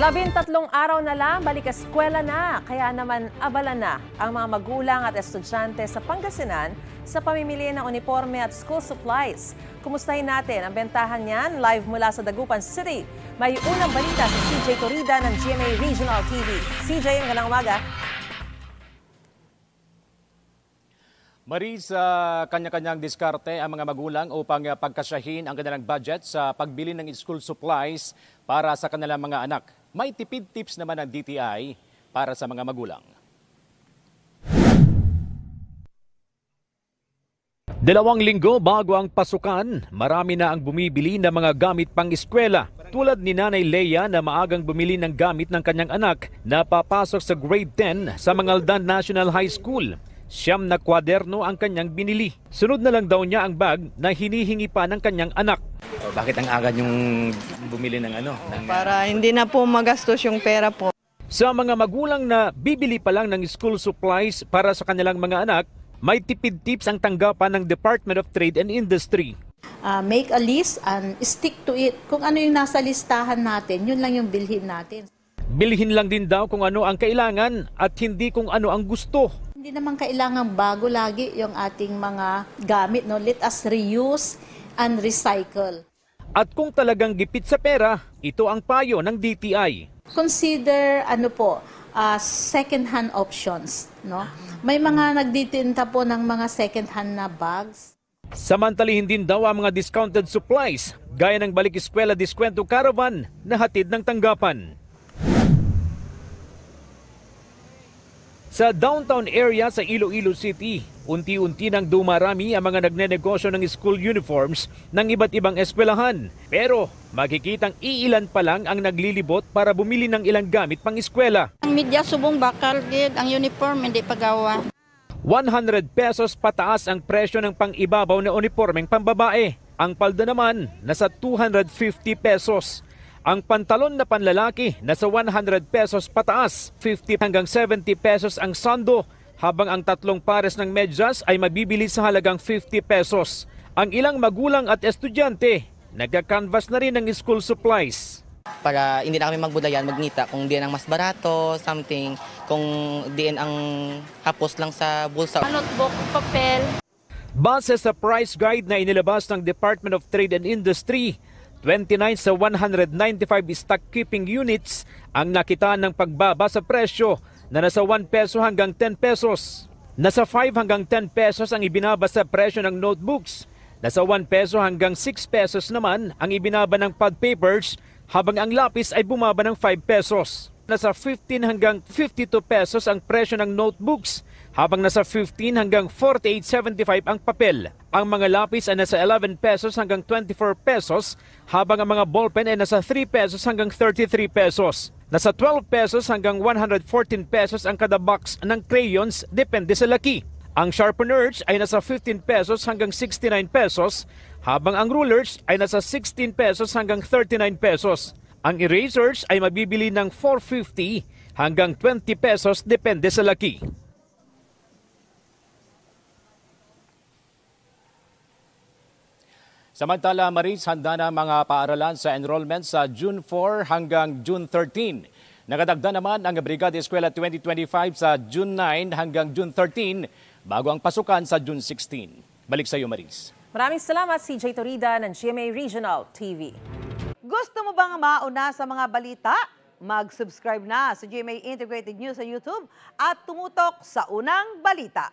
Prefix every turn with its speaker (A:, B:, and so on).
A: 13 araw na lang, balik eskwela na. Kaya naman abala na ang mga magulang at estudyante sa Pangasinan sa pamimili ng uniforme at school supplies. Kumustahin natin ang bentahan niyan live mula sa Dagupan City. May unang balita si CJ Torida ng GMA Regional TV. CJ, magandang umaga.
B: Maris, kanya-kanyang diskarte ang mga magulang upang pagkasyahin ang kanilang budget sa pagbili ng school supplies para sa kanilang mga anak. May tipid tips naman ng DTI para sa mga magulang.
C: 2 linggo bago ang pasukan, marami na ang bumibili ng mga gamit pang-eskwela. Tulad ni Nanay Leia na maagang bumili ng gamit ng kanyang anak na papasok sa grade 10 sa Mangaldan National High School. 9 na kwaderno ang kanyang binili. Sunod na lang daw niya ang bag na hinihingi pa ng kanyang anak.
B: Bakit ang agad yung bumili ng
D: Para hindi na po magastos yung pera po.
C: Sa mga magulang na bibili pa lang ng school supplies para sa kanilang mga anak, may tipid tips ang tanggapan ng Department of Trade and Industry.
E: Make a list and stick to it. Kung ano yung nasa listahan natin, yun lang yung bilhin natin.
C: Bilhin lang din daw kung ano ang kailangan at hindi kung ano ang gusto.
E: Hindi naman kailangan bago lagi yung ating mga gamit. No? Let us reuse and recycle.
C: At kung talagang gipit sa pera, ito ang payo ng DTI.
E: Consider second-hand options. No? May mga nagtitinda po ng mga second-hand na bags.
C: Samantalihin din daw ang mga discounted supplies, gaya ng Balik Eskwela Diskwento Caravan na hatid ng tanggapan. Sa downtown area sa Iloilo City, unti-unti nang dumarami ang mga nagnenegosyo ng school uniforms ng iba't ibang eskwelahan. Pero makikitang iilan pa lang ang naglilibot para bumili ng ilang gamit pang eskwela.
F: Ang media subong bakal gid, ang uniform hindi pagawa.
C: 100 pesos pataas ang presyo ng pang-ibabaw na uniformeng pambabae. Ang palda naman nasa 250 pesos. Ang pantalon na panlalaki nasa 100 pesos pataas, 50 hanggang 70 pesos ang sando, habang ang 3 pares ng medyas ay mabibili sa halagang 50 pesos. Ang ilang magulang at estudyante, nagka-canvas na rin ng school supplies.
G: Para hindi na kami magbulayan, magnita kung diyan ang mas barato, something, kung diyan ang hapos lang sa bulsa.
F: Notebook, papel.
C: Base sa price guide na inilabas ng Department of Trade and Industry, 29 sa 195 stock keeping units ang nakita ng pagbaba sa presyo na nasa 1 peso hanggang 10 pesos. Nasa 5 hanggang 10 pesos ang ibinaba sa presyo ng notebooks. Nasa 1 peso hanggang 6 pesos naman ang ibinaba ng pad papers, habang ang lapis ay bumaba ng 5 pesos. Nasa 15 hanggang 52 pesos ang presyo ng notebooks, habang nasa 15 hanggang 48.75 ang papel. Ang mga lapis ay nasa 11 pesos hanggang 24 pesos, habang ang mga ballpen ay nasa 3 pesos hanggang 33 pesos. Nasa 12 pesos hanggang 114 pesos ang kada box ng crayons, depende sa laki. Ang sharpeners ay nasa 15 pesos hanggang 69 pesos, habang ang rulers ay nasa 16 pesos hanggang 39 pesos. Ang erasers ay mabibili ng 450 hanggang 20 pesos, depende sa laki.
B: Samantala, Maris, handa na mga paaralan sa enrollment sa June 4 hanggang June 13. Nakadagda naman ang Brigada Eskwela 2025 sa June 9 hanggang June 13 bago ang pasukan sa June 16. Balik sa iyo, Maris.
A: Maraming salamat, CJ Torida ng GMA Regional TV.
D: Gusto mo bang mauna sa mga balita? Mag-subscribe na sa GMA Integrated News sa YouTube at tumutok sa unang balita.